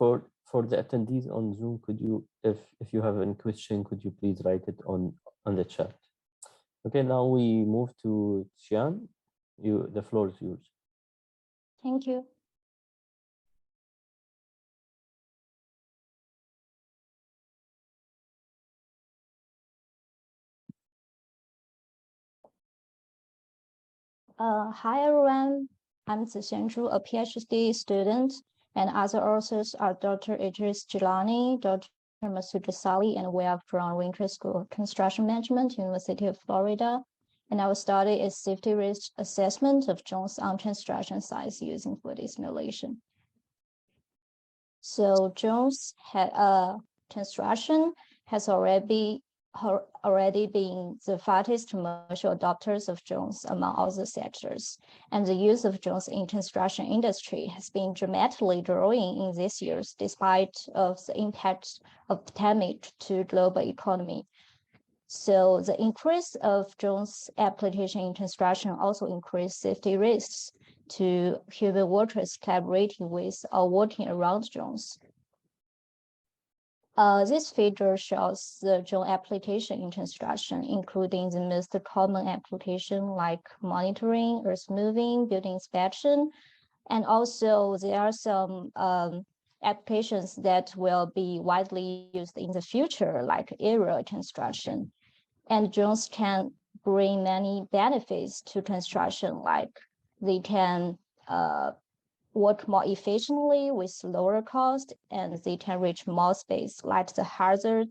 for the attendees on Zoom, could you, if you have any question, could you please write it on the chat? Okay, now we move to Xian. The floor is yours. Thank you. Hi everyone, I'm Zixian, a PhD student, and other authors are Dr. Idris, Jeelani, Dr. Masoud, and we are from Winter School of Construction Management, University of Florida. And our study is safety risk assessment of drones on construction sites using 4D simulation. So drones construction has already been the fastest commercial adopters of drones among all the sectors. And the use of drones in construction industry has been dramatically growing in these years, despite of the impact of the pandemic to global economy. So the increase of drones application in construction also increased safety risks to human workers collaborating with or working around drones. This figure shows the drone application in construction, including the most common application like monitoring, earth moving, building inspection, and also there are some applications that will be widely used in the future, like aerial construction. And drones can bring many benefits to construction, like they can work more efficiently with lower cost, and they can reach more space, like the hazard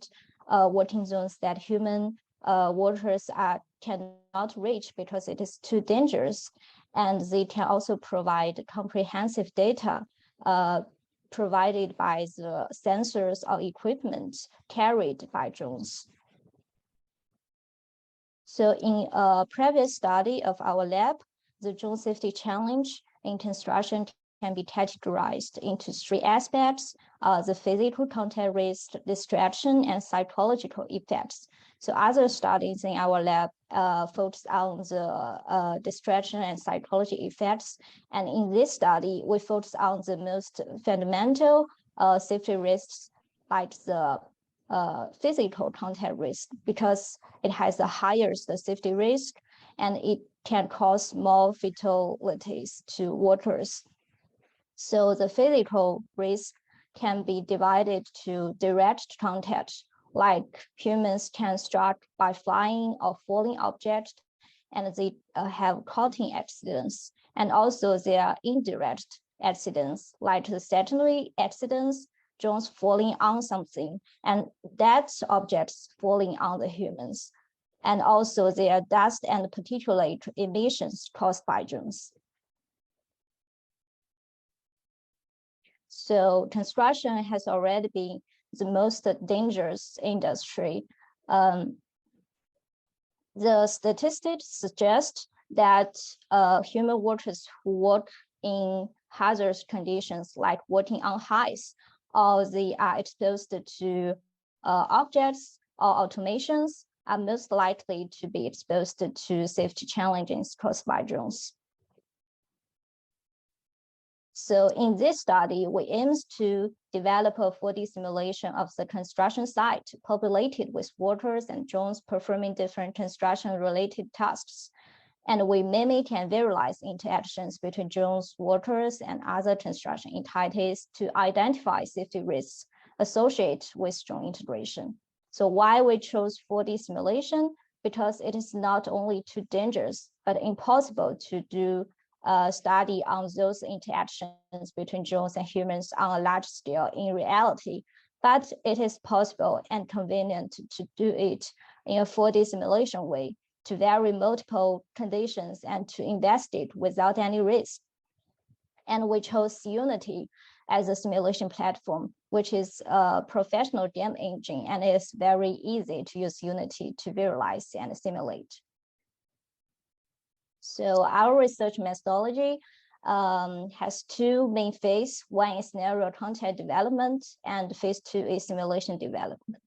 working zones that human workers cannot reach because it is too dangerous. And they can also provide comprehensive data provided by the sensors or equipment carried by drones. So in a previous study of our lab, the drone safety challenge in construction can be categorized into three aspects: the physical contact risk, distraction, and psychological effects. So other studies in our lab focus on the distraction and psychology effects. And in this study, we focus on the most fundamental safety risks, like the physical contact risk, because it has the highest safety risk and it can cause more fatalities to workers. So the physical risk can be divided to direct contact, like humans can struck by flying or falling objects, and they have cutting accidents. And also there are indirect accidents, like the secondary accidents, drones falling on something, and that objects falling on the humans. And also there are dust and particulate emissions caused by drones. So construction has already been the most dangerous industry. The statistics suggest that human workers who work in hazardous conditions, like working on heights, or they are exposed to objects or automations, are most likely to be exposed to safety challenges caused by drones. So in this study, we aim to develop a 4D simulation of the construction site populated with workers and drones performing different construction-related tasks. And we mimic and visualize interactions between drones, workers, and other construction entities to identify safety risks associated with drone integration. So why we chose 4D simulation? Because it is not only too dangerous, but impossible to do a study on those interactions between drones and humans on a large scale in reality. But it is possible and convenient to do it in a 4D simulation way, to vary multiple conditions and to investigate without any risk. And we chose Unity as a simulation platform, which is a professional game engine, and it's very easy to use Unity to visualize and simulate. So our research methodology has two main phases. One is scenario content development, and phase 2 is simulation development.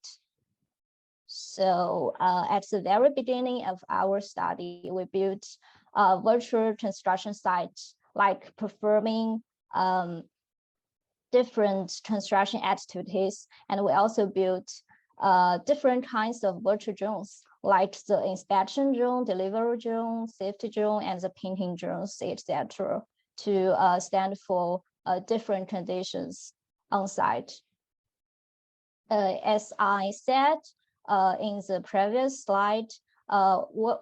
So at the very beginning of our study, we built virtual construction sites, like performing different construction activities, and we also built different kinds of virtual drones, like the inspection drone, delivery drone, safety drone, and the painting drones, etc., to stand for different conditions on site. As I said in the previous slide,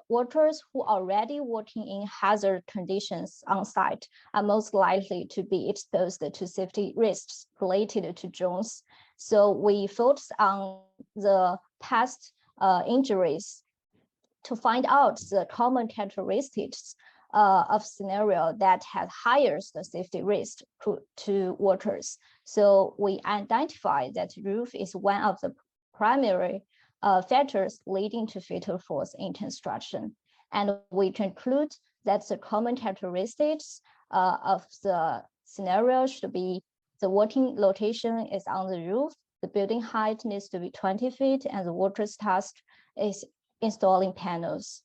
workers who are already working in hazard conditions on site are most likely to be exposed to safety risks related to drones. So we focus on the past injuries to find out the common characteristics of scenario that has higher the safety risk to workers. So we identify that roof is one of the primary factors leading to fatal falls in construction. And we conclude that the common characteristics of the scenario should be the working location is on the roof, the building height needs to be 20 feet, and the worker's task is installing panels.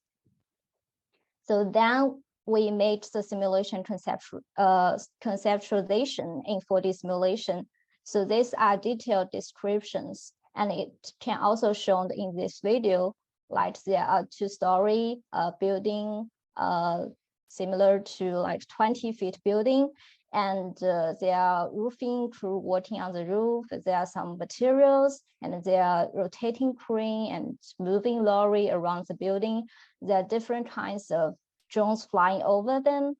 So then we made the simulation conceptualization in 4D simulation. So these are detailed descriptions, and it can also shown in this video, like there are two-story building similar to like 20-feet building, and there are roofing crew working on the roof. There are some materials, and there are rotating crane and moving lorry around the building. There are different kinds of drones flying over them.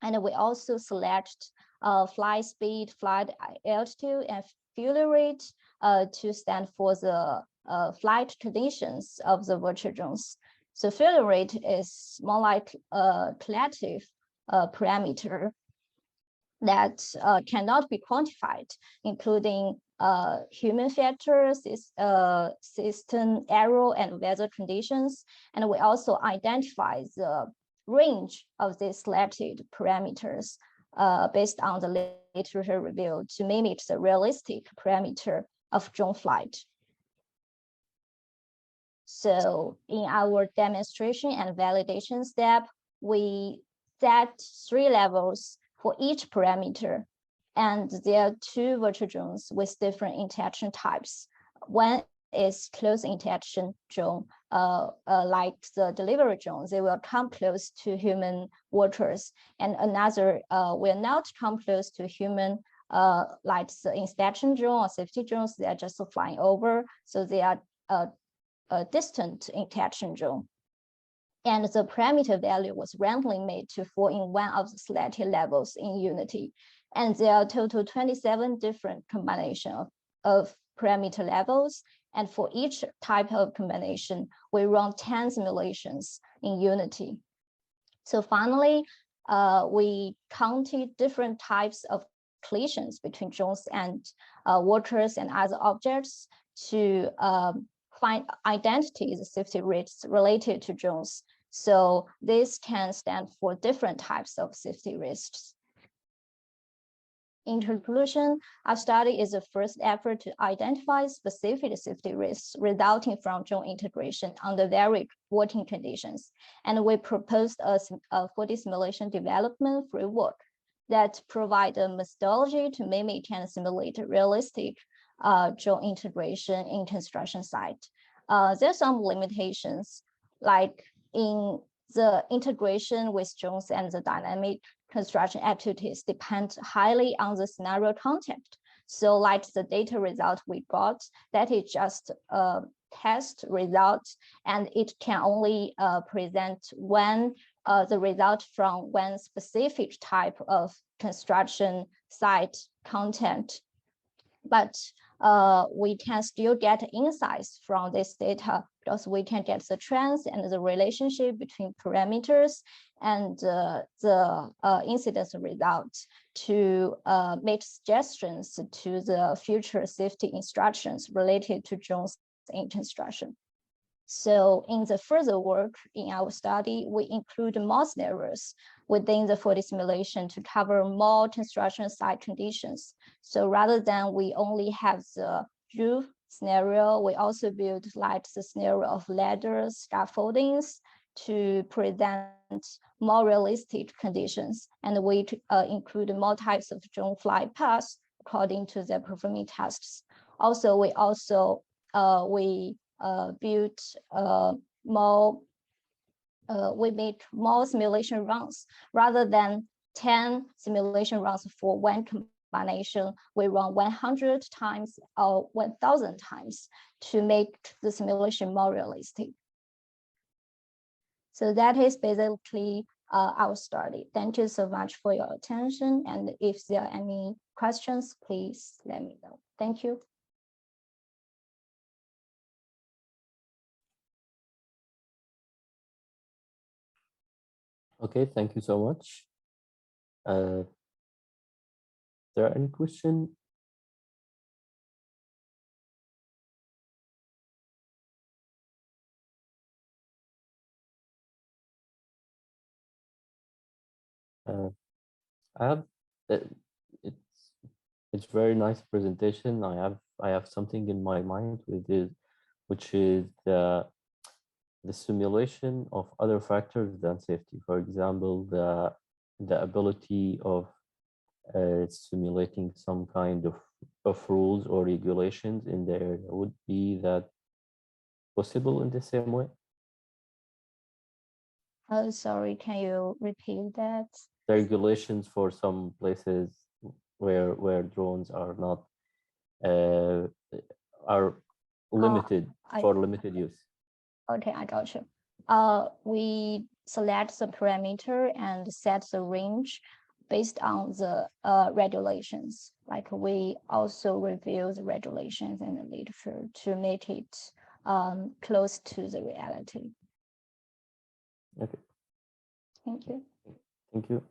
And we also select flight speed, flight altitude, and fuel rate to stand for the flight conditions of the virtual drones. So fuel rate is more like a collective parameter that cannot be quantified, including human factors, system error, and weather conditions. And we also identify the range of these selected parameters based on the literature review to mimic the realistic parameter of drone flight. So in our demonstration and validation step, we set 3 levels for each parameter. And there are 2 virtual drones with different interaction types. One is close interaction drone, like the delivery drones. They will come close to human workers, and another will not come close to human, like the inspection drone or safety drones. They are just flying over, so they are a distant interaction drone. And the parameter value was randomly made to fall in one of the selected levels in Unity. And there are total 27 different combinations of parameter levels. And for each type of combination, we run 10 simulations in Unity. So finally, we counted different types of collisions between drones and workers and other objects to find identities, safety risks related to drones. So this can stand for different types of safety risks. In conclusion, our study is the first effort to identify specific safety risks resulting from drone integration under varied working conditions. And we proposed a 4D simulation development framework that provide a methodology to mimic and simulate realistic drone integration in construction site. There's some limitations, like in the integration with drones and the dynamic construction activities depend highly on the scenario context. So like the data result we got, that is just a test result, and it can only present when the result from one specific type of construction site content. But we can still get insights from this data because we can get the trends and the relationship between parameters and the incidence results to make suggestions to the future safety instructions related to drones in construction. So in the further work in our study, we include more scenarios within the 4D simulation to cover more construction site conditions. So rather than we only have the roof scenario, we also build like the scenario of ladders, scaffoldings to present more realistic conditions. And we include more types of drone flight paths according to the performing tests. Also, we built more. We made more simulation runs rather than 10 simulation runs for one combination. We run 100 times or 1,000 times to make the simulation more realistic. So that is basically our study. Thank you so much for your attention. And if there are any questions, please let me know. Thank you. Okay, thank you so much. Is there any question? I have it's very nice presentation. I have something in my mind which is the simulation of other factors than safety. For example, the ability of simulating some kind of rules or regulations in the area. Would be that possible in the same way? Oh, sorry, can you repeat that? The regulations for some places where drones are not are limited for limited use. Okay, I got you. We select the parameter and set the range based on the regulations. Like we also review the regulations and the literature to make it close to the reality. Okay. Thank you. Thank you.